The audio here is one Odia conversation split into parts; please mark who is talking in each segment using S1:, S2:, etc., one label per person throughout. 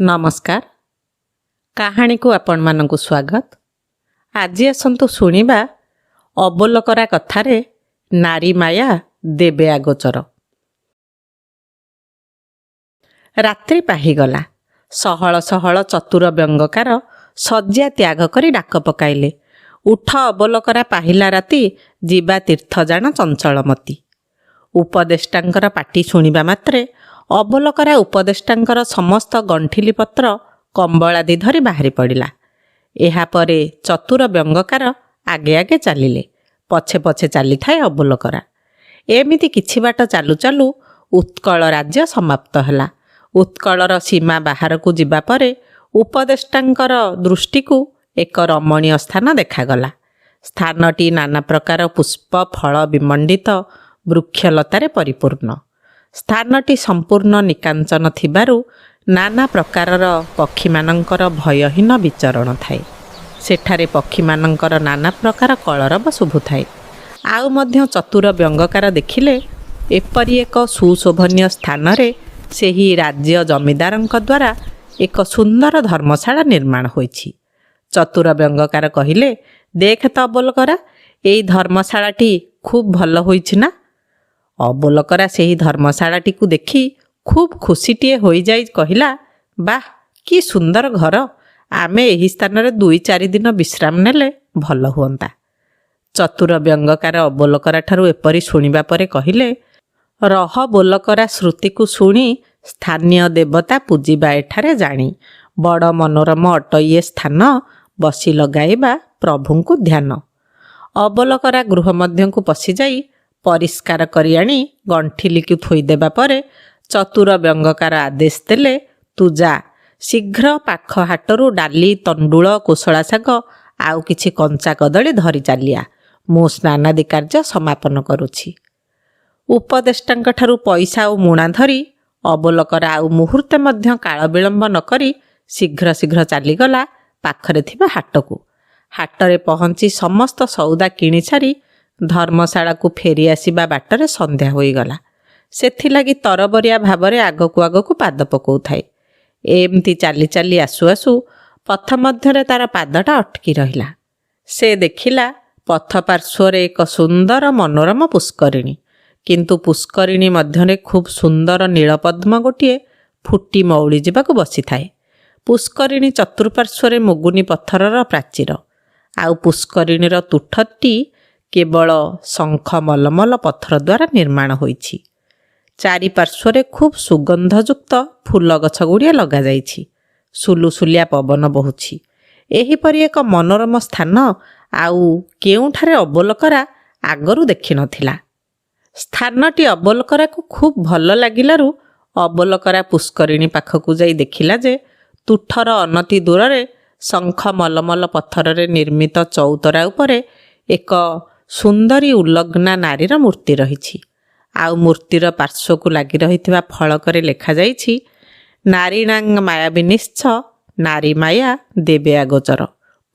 S1: नमस्कार। कहानी को आपण मानकु स्वागत। आज आसंतु शुणिबा अबोलकरा कथारे नारी माया देबे आगोचर। रात्रि पाहीगला। सहल सहल चतुर व्यंगकार शଯ୍ୟା त्याग करी डाक पकाइले, उठ अबोलकरा पाहिला राति, जीवा तीर्थ जाण चंचलमती। उपदेष्टांकर पाटी शुणिबा मात्रे अबोलकरा उपदेष्टांकर समस्त गंठिली पत्र कंबलादि धरी बाहरी पड़िला। एहापरे चतुर व्यंगकार आगे आगे चलिले, पछे पछे चली थाए अबोलकरा। एमिति किछि बाट चालू चालू उत्कल राज्य समाप्त हला। उत्कलर सीमा बाहर को जिबा परे उपदेष्टांकर दृष्टि को एक रमणीय स्थान देखागला। स्थानटी नाना प्रकार पुष्प फल विमंडित वृक्षलतारे परिपूर्ण। स्थानटी संपूर्ण निकांचन थिबारु नाना प्रकारर पक्षीमानंकर भयहीन विचरण थाए। सेठारे पक्षीमानंकर नाना प्रकार कलरव शुभुथाए। आउ मध्य चतुर व्यंगकार देखिले एपरि एक सुशोभनीय स्थान रे सेही राज्य जमीदारंक द्वारा एक सुंदर धर्मशाला निर्माण होइछि। चतुर व्यंगकार कहिले, देख त अबोलकरा, एई धर्मशालाटी खूब भल होइछि ना। अबोलकरा सेही धर्मशालाटी को देखि खूब खुशीटिए होई जाई कहिला, बाह कि सुंदर घर, आमे एही स्थान रे 2-4 दिन विश्राम नेले भल हुअंता। चतुर व्यंगकार अबोलकरा ठारू एपरि शुणिबा परे कहिले, रह बोलकरा श्रुति को शुणी स्थानीय देवता पूजिबा एठारे जानी, बड़ मनोरम अट ये स्थान, बसी लगाइबा प्रभुंकु ध्यान। अबोलकरा गृह मध्य को पशि जाई परिष्कार करी आनी गंठिली की थोई देबा परे चतुर व्यंगकार आदेश देले, तू जा शीघ्र पाख हाटरू डाली तंडुल कोशला शाग आउ किछि कंचा कदली धरी चलिया, मु स्नानादि कार्य समापन करुछि। उपदेष्टांक ठारू पैसा और मुणा धरी अबोलकरा आउ मुहूर्ते मध्य काल विलंब न करी शीघ्र शीघ्र चलीगला पाखरे थिबा हाटकू। हाटरे पहुंची समस्त सौदा किणी सारी धर्मशाला को फेरी आसीबा बाटरे संध्या होईगला। सेथिलागि तरबरिया भावरे आगकू आगकू पाद पकाउथाए। एमती चाली चाली आसु आसु पथ मध्यरे तार पादटा अटकी रहिला। से देखिला पथ पार्श्वरे एक सुंदर मनोरम पुष्करिणी, किंतु पुष्करिणी मध्यरे खूब सुंदर नीलपद्म गोटिए फुटी मौली जिबाकू बसी थाए। पुष्करिणी चतुर्पार्श्वरे मुगुनी पत्थरर प्राचीर, आउ पुष्करिणीर तुठटी केवल शंख मलमल पत्थर द्वारा निर्माण होइछि। चारि पार्श्वरे खूब सुगंधयुक्त फूल गछ गुड़िया लगा जाइछि। सुलुसुलिया पवन बहुछि। एहिपरि एक मनोरम स्थान आउ केउठारे अबोलकरा आगरू देखि नथिला। स्थानटी अबोलकरा को खूब भल लागिलारु अबोलकरा पुष्करिणी पाखकू जाई देखिला जे तुठर अनति दूररे शंख मलमल पत्थर निर्मित चौतरा उपरे एक सुंदरी उल्लग्ना नारीर मूर्ति रहिछि। आउ मूर्तिर पार्श्वकू लागि रहिथिबा फलकरे लेखा जाइछि, नारीणांग मायाविनिश्च नारी माया देबे आगोचर।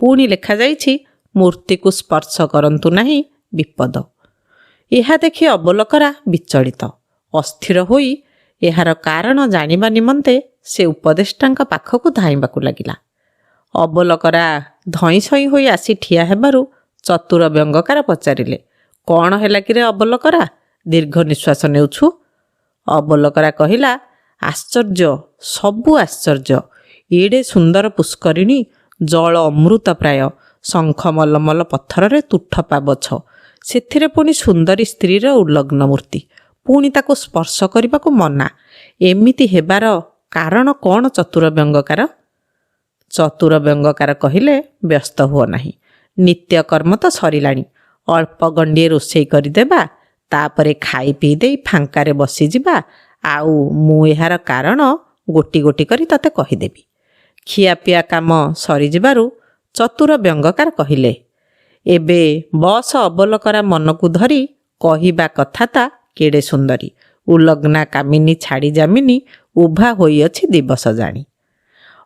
S1: पुणी लेखा जाइछि, मूर्ति को स्पर्श करंतु नाही विपद। एहा देखि अबोलकरा विचलित अस्थिर होई एहार कारण जानिबा निमंते से उपदेष्टांक पाखकू धाइबाकू लागिला। अबोलकरा धई सई होई आसी ठिया हेबारु चतुर व्यंगकार पचारिले, कौन हैला कि रे अबोलकरा, दीर्घ निश्वास नेउछु। अबोलकरा कहिला, आश्चर्य, सबु आश्चर्य, एडे सुंदर पुष्करिणी, जल अमृत प्राय, शंख मलमल पत्थर तुठ पाबछ, सेथिरे पुणी सुंदरी स्त्रीर उल्लग्न मूर्ति, पुणी ताको स्पर्श करबाकू मना, एमिति हेबार कारण कौन चतुर व्यंगकार? चतुर व्यंगकार कहिले, व्यस्त हुओ नाही, नित्य कर्म तो सरिलाणी, अल्प गंडिए रोषेई करदेबा, तापरे खाई पी दे फांकारे बसी जिबा, आउ मु एहार कारण गोटी गोटी करी तते कहिदेबी। खियापिया काम सरी जिबारु चतुर व्यंगकार कहिले, एबे बस अबोलकरा मनकू धरी कहिबा कथाता केडे सुंदरी, उल्लग्ना कामिनी छाड़ी जामिनी उभा होई अछि दिवस जानी।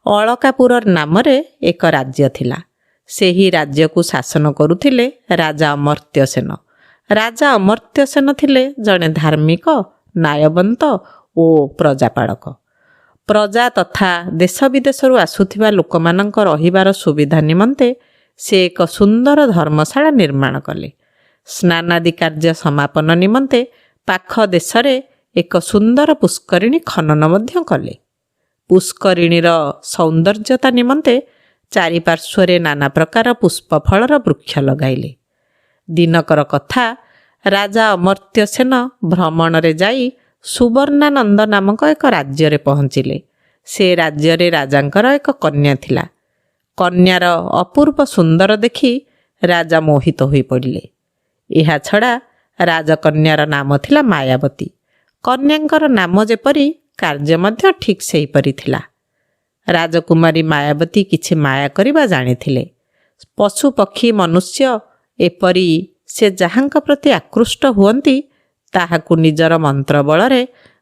S1: अलकापुर नामरे एक राज्य थिला। सेही राज्य को शासन करुथिले राजा अमर्त्य सेन। राजा अमर्त्य सेन थिले जणे धार्मिक, न्यायवंत ओ प्रजापालक। ପ୍ରଜା ତଥା ଦେଶ ବିଦେଶରୁ ଆସୁଥିବା ଲୋକମାନଙ୍କ ରହିବାର ସୁବିଧା ନିମନ୍ତେ ସେ ଏକ ସୁନ୍ଦର ଧର୍ମଶାଳା ନିର୍ମାଣ କଲେ। ସ୍ନାନାଦି କାର୍ଯ୍ୟ ସମାପନ ନିମନ୍ତେ ପାଖ ଦେଶରେ ଏକ ସୁନ୍ଦର ପୁଷ୍କରିଣୀ ଖନନ ମଧ୍ୟ କଲେ। ପୁଷ୍କରିଣୀର ସୌନ୍ଦର୍ଯ୍ୟତା ନିମନ୍ତେ ଚାରିପାର୍ଶ୍ୱରେ ନାନା ପ୍ରକାର ପୁଷ୍ପଫଳର ବୃକ୍ଷ ଲଗାଇଲେ। ଦିନକର କଥା, ରାଜା ଅମର୍ତ୍ୟ ସେନ ଭ୍ରମଣରେ ଯାଇ ସୁବର୍ଣ୍ଣାନନ୍ଦ ନାମକ ଏକ ରାଜ୍ୟରେ ପହଞ୍ଚିଲେ। ସେ ରାଜ୍ୟରେ ରାଜାଙ୍କର ଏକ କନ୍ୟା ଥିଲା। କନ୍ୟାର ଅପୂର୍ବ ସୁନ୍ଦର ଦେଖି ରାଜା ମୋହିତ ହୋଇପଡ଼ିଲେ। ଏହାଛଡ଼ା ରାଜକନ୍ୟାର ନାମ ଥିଲା ମାୟାବତୀ। କନ୍ୟାଙ୍କର ନାମ ଯେପରି, କାର୍ଯ୍ୟ ମଧ୍ୟ ଠିକ୍ ସେହିପରି ଥିଲା। ରାଜକୁମାରୀ ମାୟାବତୀ କିଛି ମାୟା କରିବା ଜାଣିଥିଲେ। ପଶୁ ପକ୍ଷୀ ମନୁଷ୍ୟ ଏପରି ସେ ଯାହାଙ୍କ ପ୍ରତି ଆକୃଷ୍ଟ ହୁଅନ୍ତି ତାହାକୁ ନିଜର ମନ୍ତ୍ର ବଳରେ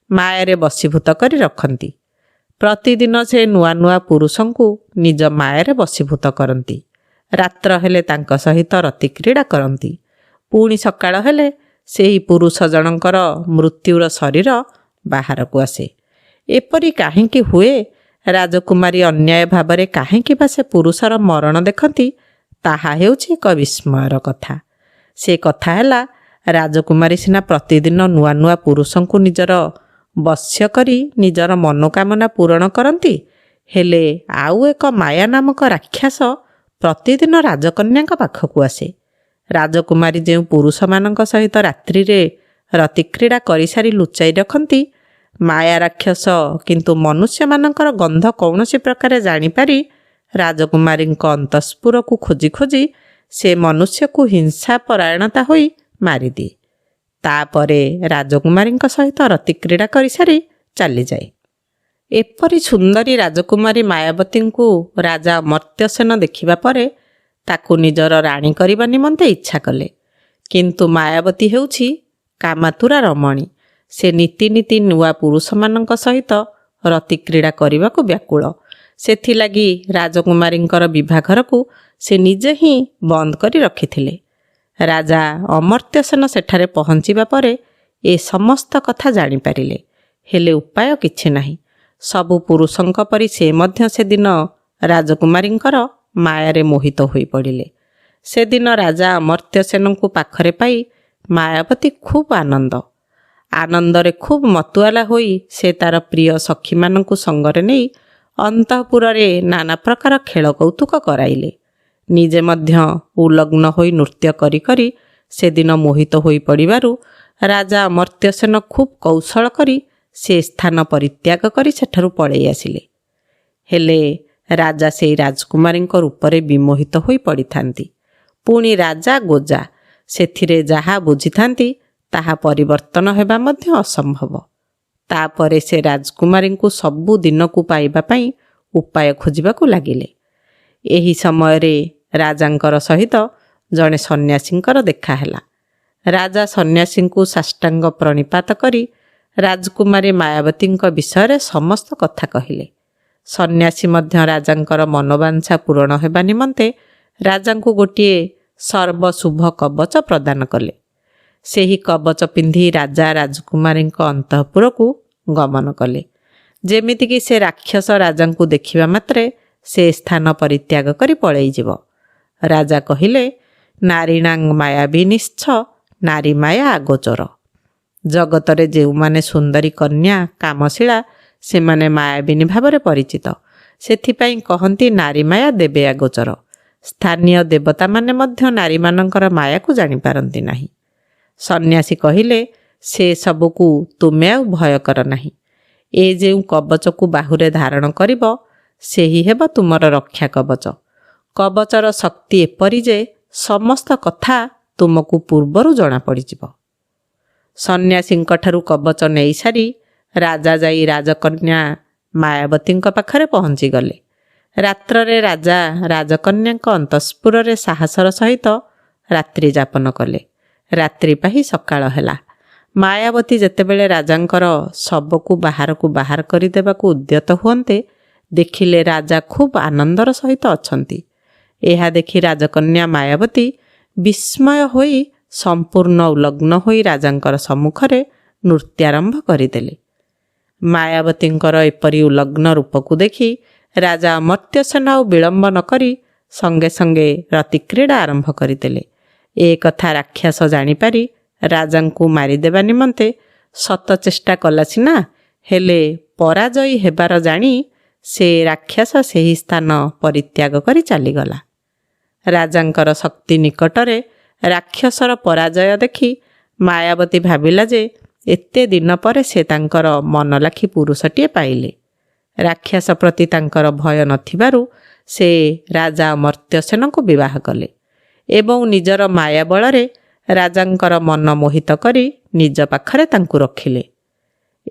S1: ମାୟାରେ ବଶୀଭୂତ କରି ରଖନ୍ତି। ପ୍ରତିଦିନ ସେ ନୂଆ ନୂଆ ପୁରୁଷଙ୍କୁ ନିଜ ମାୟାରେ ବଶୀଭୂତ କରନ୍ତି। ରାତ୍ର ହେଲେ ତାଙ୍କ ସହିତ ରତିକ୍ରୀଡ଼ା କରନ୍ତି। ପୁଣି ସକାଳ ହେଲେ ସେହି ପୁରୁଷ ଜଣଙ୍କର ମୃତ୍ୟୁର ଶରୀର ବାହାରକୁ ଆସେ। ଏପରି କାହିଁକି ହୁଏ? ରାଜକୁମାରୀ ଅନ୍ୟାୟ ଭାବରେ କାହିଁକି ବା ସେ ପୁରୁଷର ମରଣ ଦେଖନ୍ତି? ତାହା ହେଉଛି ଏକ ବିସ୍ମୟର କଥା। ସେ କଥା ହେଲା, ରାଜକୁମାରୀ ସିନା ପ୍ରତିଦିନ ନୂଆ ନୂଆ ପୁରୁଷଙ୍କୁ ନିଜର ବଶ୍ୟ କରି ନିଜର ମନୋକାମନା ପୂରଣ କରନ୍ତି, ହେଲେ ଆଉ ଏକ ମାୟା ନାମକ ରାକ୍ଷସ ପ୍ରତିଦିନ ରାଜକନ୍ୟାଙ୍କ ପାଖକୁ ଆସେ। ରାଜକୁମାରୀ ଯେଉଁ ପୁରୁଷମାନଙ୍କ ସହିତ ରାତ୍ରିରେ ରତିକ୍ରୀଡ଼ା କରିସାରି ଲୁଚାଇ ରଖନ୍ତି, ମାୟା ରାକ୍ଷସ କିନ୍ତୁ ମନୁଷ୍ୟମାନଙ୍କର ଗନ୍ଧ କୌଣସି ପ୍ରକାରେ ଜାଣିପାରି ରାଜକୁମାରୀଙ୍କ ଅନ୍ତଃସ୍ପୁରକୁ ଖୋଜି ଖୋଜି ସେ ମନୁଷ୍ୟକୁ ହିଂସା ପରାୟଣତା ହୋଇ ମାରିଦିଏ। ତାପରେ ରାଜକୁମାରୀଙ୍କ ସହିତ ରତିକ୍ରୀଡ଼ା କରିସାରି ଚାଲିଯାଏ। ଏପରି ସୁନ୍ଦରୀ ରାଜକୁମାରୀ ମାୟାବତୀଙ୍କୁ ରାଜା ଅମର୍ତ୍ୟ ସେନ ଦେଖିବା ପରେ ତାକୁ ନିଜର ରାଣୀ କରିବା ନିମନ୍ତେ ଇଚ୍ଛା କଲେ। କିନ୍ତୁ ମାୟାବତୀ ହେଉଛି କାମାତୁରା ରମଣୀ। ସେ ନୀତି ନୀତି ନୂଆ ପୁରୁଷମାନଙ୍କ ସହିତ ରତିକ୍ରୀଡ଼ା କରିବାକୁ ବ୍ୟାକୁଳ। ସେଥିଲାଗି ରାଜକୁମାରୀଙ୍କର ବିଭାଘରକୁ ସେ ନିଜେ ହିଁ ବନ୍ଦ କରି ରଖିଥିଲେ। ରାଜା ଅମର୍ତ୍ୟ ସେନ ସେଠାରେ ପହଞ୍ଚିବା ପରେ ଏ ସମସ୍ତ କଥା ଜାଣିପାରିଲେ। ହେଲେ ଉପାୟ କିଛି ନାହିଁ। ସବୁ ପୁରୁଷଙ୍କ ପରି ସେ ମଧ୍ୟ ସେଦିନ ରାଜକୁମାରୀଙ୍କର ମାୟାରେ ମୋହିତ ହୋଇପଡ଼ିଲେ। ସେଦିନ ରାଜା ଅମର୍ତ୍ୟ ସେନଙ୍କୁ ପାଖରେ ପାଇ ମାୟାବତୀ ଖୁବ୍ ଆନନ୍ଦରେ ଖୁବ୍ ମତୁଆଲା ହୋଇ ସେ ତାର ପ୍ରିୟ ସଖୀମାନଙ୍କୁ ସଙ୍ଗରେ ନେଇ ଅନ୍ତଃପୁରରେ ନାନା ପ୍ରକାର ଖେଳ କୌତୁକ କରାଇଲେ। ନିଜେ ମଧ୍ୟ ଉଲଗ୍ନ ହୋଇ ନୃତ୍ୟ କରି କରି ସେଦିନ ମୋହିତ ହୋଇପଡ଼ିବାରୁ ରାଜା ଅମର୍ତ୍ୟ ସେନ ଖୁବ୍ କୌଶଳ କରି ସେ ସ୍ଥାନ ପରିତ୍ୟାଗ କରି ସେଠାରୁ ପଳେଇ ଆସିଲେ। ହେଲେ ରାଜା ସେଇ ରାଜକୁମାରୀଙ୍କ ରୂପରେ ବିମୋହିତ ହୋଇ ପଡ଼ିଥାନ୍ତି। ପୁଣି ରାଜା ଗୋଜା, ସେଥିରେ ଯାହା ବୁଝିଥାନ୍ତି ତାହା ପରିବର୍ତ୍ତନ ହେବା ମଧ୍ୟ ଅସମ୍ଭବ। ତାପରେ ସେ ରାଜକୁମାରୀଙ୍କୁ ସବୁ ଦିନକୁ ପାଇବା ପାଇଁ ଉପାୟ ଖୋଜିବାକୁ ଲାଗିଲେ। ଏହି ସମୟରେ ରାଜାଙ୍କର ସହିତ ଜଣେ ସନ୍ନ୍ୟାସୀଙ୍କର ଦେଖା ହେଲା। ରାଜା ସନ୍ନ୍ୟାସୀଙ୍କୁ ସାଷ୍ଟାଙ୍ଗ ପ୍ରଣିପାତ କରି ରାଜକୁମାରୀ ମାୟାବତୀଙ୍କ ବିଷୟରେ ସମସ୍ତ କଥା କହିଲେ। ସନ୍ନ୍ୟାସୀ ମଧ୍ୟ ରାଜାଙ୍କର ମନୋବାଞ୍ଛା ପୂରଣ ହେବା ନିମନ୍ତେ ରାଜାଙ୍କୁ ଗୋଟିଏ ସର୍ବଶୁଭ କବଚ ପ୍ରଦାନ କଲେ। ସେହି କବଚ ପିନ୍ଧି ରାଜା ରାଜକୁମାରୀଙ୍କ ଅନ୍ତଃପୁରକୁ ଗମନ କଲେ। ଯେମିତିକି ସେ ରାକ୍ଷସ ରାଜାଙ୍କୁ ଦେଖିବା ମାତ୍ରେ ସେ ସ୍ଥାନ ପରିତ୍ୟାଗ କରି ପଳେଇଯିବ। ରାଜା କହିଲେ, ନାରୀଣାଂ ମାୟାବିନିଶ୍ଚ ନାରୀ ମାୟା ଆଗୋଚର। ଜଗତରେ ଯେଉଁମାନେ ସୁନ୍ଦରୀ କନ୍ୟା କାମଶୀଳା ସେମାନେ ମାୟାବିନୀ ଭାବରେ ପରିଚିତ। ସେଥିପାଇଁ କହନ୍ତି ନାରୀ ମାୟା ଦେବେ ଆଗୋଚର। ସ୍ଥାନୀୟ ଦେବତାମାନେ ମଧ୍ୟ ନାରୀମାନଙ୍କର ମାୟାକୁ ଜାଣିପାରନ୍ତି ନାହିଁ। ସନ୍ନ୍ୟାସୀ କହିଲେ, ସେ ସବୁକୁ ତୁମେ ଆଉ ଭୟ କର ନାହିଁ। ଏ ଯେଉଁ କବଚକୁ ବାହୁରେ ଧାରଣ କରିବ ସେହି ହେବ ତୁମର ରକ୍ଷା କବଚ। କବଚର ଶକ୍ତି ଏପରି ଯେ ସମସ୍ତ କଥା ତୁମକୁ ପୂର୍ବରୁ ଜଣାପଡ଼ିଯିବ। ସନ୍ନ୍ୟାସୀଙ୍କଠାରୁ କବଚ ନେଇସାରି ରାଜା ଯାଇ ରାଜକନ୍ୟା ମାୟାବତୀଙ୍କ ପାଖରେ ପହଞ୍ଚିଗଲେ। ରାତ୍ରରେ ରାଜା ରାଜକନ୍ୟାଙ୍କ ଅନ୍ତଃସ୍ପୁରରେ ସାହସର ସହିତ ରାତ୍ରି ଯାପନ କଲେ। ରାତ୍ରି ପାହି ସକାଳ ହେଲା। ମାୟାବତୀ ଯେତେବେଳେ ରାଜାଙ୍କର ଶବକୁ ବାହାରକୁ ବାହାର କରିଦେବାକୁ ଉଦ୍ୟତ ହୁଅନ୍ତେ ଦେଖିଲେ ରାଜା ଖୁବ୍ ଆନନ୍ଦର ସହିତ ଅଛନ୍ତି। ଏହା ଦେଖି ରାଜକନ୍ୟା ମାୟାବତୀ ବିସ୍ମୟ ହୋଇ ସମ୍ପୂର୍ଣ୍ଣ ଉଲଗ୍ନ ହୋଇ ରାଜାଙ୍କର ସମ୍ମୁଖରେ ନୃତ୍ୟାରମ୍ଭ କରିଦେଲେ। ମାୟାବତୀଙ୍କର ଏପରି ଉଲଗ୍ନ ରୂପକୁ ଦେଖି ରାଜା ଅମର୍ତ୍ୟସେନ ଆଉ ବିଳମ୍ବ ନ କରି ସଙ୍ଗେ ସଙ୍ଗେ ରତିକ୍ରୀଡ଼ା ଆରମ୍ଭ କରିଦେଲେ। ଏ କଥା ରାକ୍ଷସ ଜାଣିପାରି ରାଜାଙ୍କୁ ମାରିଦେବା ନିମନ୍ତେ ଶତ ଚେଷ୍ଟା କଲା ସିନା, ହେଲେ ପରାଜୟୀ ହେବାର ଜାଣି ସେ ରାକ୍ଷସ ସେହି ସ୍ଥାନ ପରିତ୍ୟାଗ କରି ଚାଲିଗଲା। ରାଜାଙ୍କର ଶକ୍ତି ନିକଟରେ ରାକ୍ଷସର ପରାଜୟ ଦେଖି ମାୟାବତୀ ଭାବିଲା ଯେ ଏତେ ଦିନ ପରେ ସେ ତାଙ୍କର ମନଲାଖି ପୁରୁଷଟିଏ ପାଇଲେ। ରାକ୍ଷସ ପ୍ରତି ତାଙ୍କର ଭୟ ନଥିବାରୁ ସେ ରାଜା ଅମର୍ତ୍ୟସେନଙ୍କୁ ବିବାହ କଲେ ଏବଂ ନିଜର ମାୟା ବଳରେ ରାଜାଙ୍କର ମନ ମୋହିତ କରି ନିଜ ପାଖରେ ତାଙ୍କୁ ରଖିଲେ।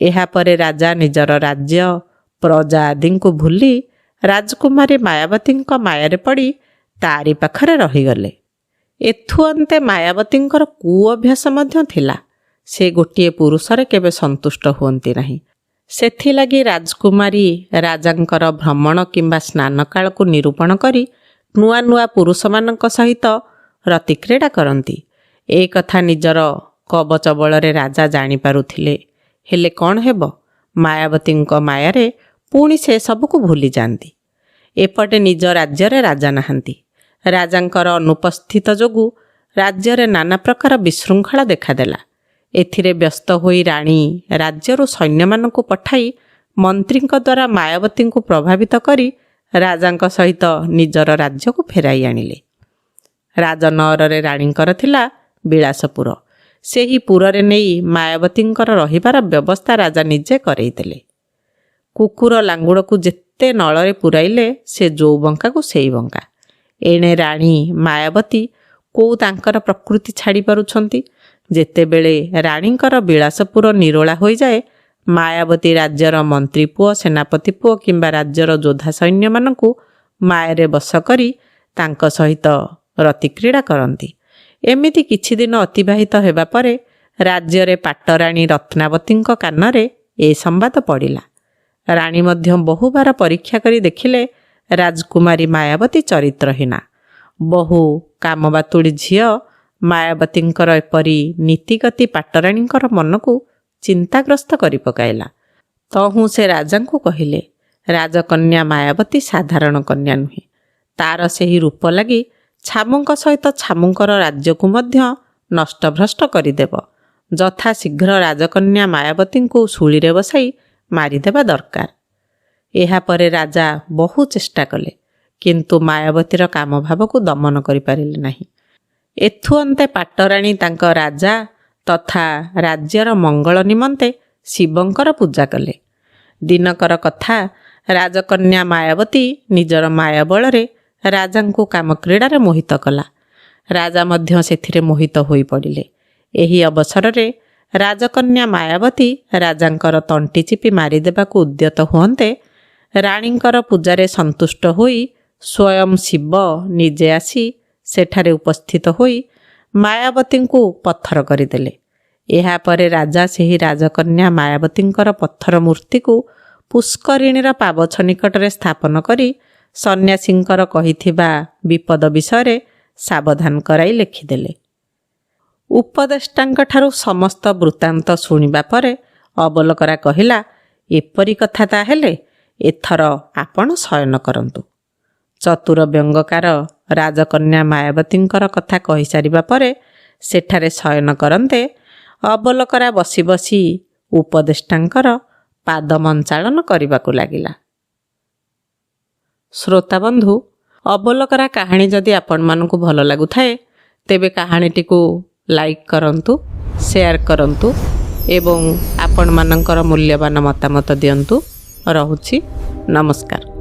S1: ଏହାପରେ ରାଜା ନିଜର ରାଜ୍ୟ ପ୍ରଜା ଆଦିଙ୍କୁ ଭୁଲି ରାଜକୁମାରୀ ମାୟାବତୀଙ୍କ ମାୟାରେ ପଡ଼ି ତାରି ପାଖରେ ରହିଗଲେ। ଏଥୁ ଅନ୍ତେ ମାୟାବତୀଙ୍କର କୁଅଭ୍ୟାସ ମଧ୍ୟ ଥିଲା। ସେ ଗୋଟିଏ ପୁରୁଷରେ କେବେ ସନ୍ତୁଷ୍ଟ ହୁଅନ୍ତି ନାହିଁ। ସେଥିଲାଗି ରାଜକୁମାରୀ ରାଜାଙ୍କର ଭ୍ରମଣ କିମ୍ବା ସ୍ନାନ କାଳକୁ ନିରୂପଣ କରି ନୂଆ ନୂଆ ପୁରୁଷମାନଙ୍କ ସହିତ ରତିକ୍ରୀଡ଼ା କରନ୍ତି। ଏ କଥା ନିଜର କବଚ ବଳରେ ରାଜା ଜାଣିପାରୁଥିଲେ। ହେଲେ କ'ଣ ହେବ, ମାୟାବତୀଙ୍କ ମାୟାରେ ପୁଣି ସେ ସବୁକୁ ଭୁଲିଯାଆନ୍ତି। ଏପଟେ ନିଜ ରାଜ୍ୟରେ ରାଜା ନାହାନ୍ତି। ରାଜାଙ୍କର ଅନୁପସ୍ଥିତ ଯୋଗୁଁ ରାଜ୍ୟରେ ନାନା ପ୍ରକାର ବିଶୃଙ୍ଖଳା ଦେଖାଦେଲା। ଏଥିରେ ବ୍ୟସ୍ତ ହୋଇ ରାଣୀ ରାଜ୍ୟରୁ ସୈନ୍ୟମାନଙ୍କୁ ପଠାଇ ମନ୍ତ୍ରୀଙ୍କ ଦ୍ୱାରା ମାୟାବତୀଙ୍କୁ ପ୍ରଭାବିତ କରି ରାଜାଙ୍କ ସହିତ ନିଜର ରାଜ୍ୟକୁ ଫେରାଇ ଆଣିଲେ। ରାଜନଅରରେ ରାଣୀଙ୍କର ଥିଲା ବିଳାସପୁର। ସେହି ପୁରରେ ନେଇ ମାୟାବତୀଙ୍କର ରହିବାର ବ୍ୟବସ୍ଥା ରାଜା ନିଜେ କରେଇଦେଲେ। କୁକୁର ଲାଙ୍ଗୁଡ଼କୁ ଯେତେ ନଳରେ ପୁରାଇଲେ ସେ ଯୋଉ ବଙ୍କାକୁ ସେଇ ବଙ୍କା। ଏଣେ ରାଣୀ ମାୟାବତୀ କୋଉ ତାଙ୍କର ପ୍ରକୃତି ଛାଡ଼ି ପାରୁଛନ୍ତି। ଯେତେବେଳେ ରାଣୀଙ୍କର ବିଳାସପୁର ନିରୋଳା ହୋଇଯାଏ, ମାୟାବତୀ ରାଜ୍ୟର ମନ୍ତ୍ରୀ ପୁଅ, ସେନାପତି ପୁଅ କିମ୍ବା ରାଜ୍ୟର ଯୋଦ୍ଧା ସୈନ୍ୟମାନଙ୍କୁ ମାୟାରେ ବଶ କରି ତାଙ୍କ ସହିତ ରତିକ୍ରୀଡ଼ା କରନ୍ତି। ଏମିତି କିଛି ଦିନ ଅତିବାହିତ ହେବା ପରେ ରାଜ୍ୟରେ ପାଟରାଣୀ ରତ୍ନାବତୀଙ୍କ କାନରେ ଏ ସମ୍ବାଦ ପଡ଼ିଲା। ରାଣୀ ମଧ୍ୟ ବହୁବାର ପରୀକ୍ଷା କରି ଦେଖିଲେ ରାଜକୁମାରୀ ମାୟାବତୀ ଚରିତ୍ରହୀନା। ବହୁ କାମବାତୁଡ଼ି ଝିଅ ମାୟାବତୀଙ୍କର ଏପରି ନୀତିଗତି ପାଟରାଣୀଙ୍କର ମନକୁ ଚିନ୍ତାଗ୍ରସ୍ତ କରି ପକାଇଲା। ତହୁଁ ସେ ରାଜାଙ୍କୁ କହିଲେ, ରାଜକନ୍ୟା ମାୟାବତୀ ସାଧାରଣ କନ୍ୟା ନୁହେଁ। ତାର ସେହି ରୂପ ଲାଗି ଛାମୁଙ୍କ ସହିତ ଛାମୁଙ୍କର ରାଜ୍ୟକୁ ମଧ୍ୟ ନଷ୍ଟଭ୍ରଷ୍ଟ କରିଦେବ। ଯଥା ଶୀଘ୍ର ରାଜକନ୍ୟା ମାୟାବତୀଙ୍କୁ ଶୂଳିରେ ବସାଇ ମାରିଦେବା ଦରକାର। ଏହାପରେ ରାଜା ବହୁ ଚେଷ୍ଟା କଲେ, କିନ୍ତୁ ମାୟାବତୀର କାମଭାବକୁ ଦମନ କରିପାରିଲେ ନାହିଁ। ଏଥୁ ଅନ୍ତେ ପାଟରାଣୀ ତାଙ୍କ ରାଜା ତଥା ରାଜ୍ୟର ମଙ୍ଗଳ ନିମନ୍ତେ ଶିବଙ୍କର ପୂଜା କଲେ। ଦିନକର କଥା, ରାଜକନ୍ୟା ମାୟାବତୀ ନିଜର ମାୟା ବଳରେ ରାଜାଙ୍କୁ କାମକ୍ରୀଡ଼ାରେ ମୋହିତ କଲା। ରାଜା ମଧ୍ୟ ସେଥିରେ ମୋହିତ ହୋଇପଡ଼ିଲେ। ଏହି ଅବସରରେ ରାଜକନ୍ୟା ମାୟାବତୀ ରାଜାଙ୍କର ତଣ୍ଟି ଚିପି ମାରିଦେବାକୁ ଉଦ୍ୟତ ହୁଅନ୍ତେ, ରାଣୀଙ୍କର ପୂଜାରେ ସନ୍ତୁଷ୍ଟ ହୋଇ ସ୍ୱୟଂ ଶିବ ନିଜେ ଆସି ସେଠାରେ ଉପସ୍ଥିତ ହୋଇ ମାୟାବତୀଙ୍କୁ ପଥର କରିଦେଲେ। ଏହାପରେ ରାଜା ସେହି ରାଜକନ୍ୟା ମାୟାବତୀଙ୍କର ପଥର ମୂର୍ତ୍ତିକୁ ପୁଷ୍କରିଣୀର ପାବଛ ନିକଟରେ ସ୍ଥାପନ କରି ସନ୍ନ୍ୟାସୀଙ୍କର କହିଥିବା ବିପଦ ବିଷୟରେ ସାବଧାନ କରାଇ ଲେଖିଦେଲେ। ଉପଦେଷ୍ଟାଙ୍କଠାରୁ ସମସ୍ତ ବୃତ୍ତାନ୍ତ ଶୁଣିବା ପରେ ଅବଲୋକରା କହିଲା, ଏପରି କଥା ତାହେଲେ ଏଥର ଆପଣ ଶୟନ କରନ୍ତୁ। ଚତୁର ବ୍ୟଙ୍ଗକାର ରାଜକନ୍ୟା ମାୟାବତୀଙ୍କର କଥା କହିସାରିବା ପରେ ସେଠାରେ ଶୟନ କରନ୍ତେ ଅବଲୋକରା ବସି ବସି ଉପଦେଷ୍ଟାଙ୍କର ପାଦମଞ୍ଚାଳନ କରିବାକୁ ଲାଗିଲା। ଶ୍ରୋତାବନ୍ଧୁ, ଅବଲୋକରା କାହାଣୀ ଯଦି ଆପଣମାନଙ୍କୁ ଭଲ ଲାଗୁଥାଏ, ତେବେ କାହାଣୀଟିକୁ ଲାଇକ୍ କରନ୍ତୁ, ସେୟାର କରନ୍ତୁ ଏବଂ ଆପଣମାନଙ୍କର ମୂଲ୍ୟବାନ ମତାମତ ଦିଅନ୍ତୁ। ରହୁଛି, ନମସ୍କାର।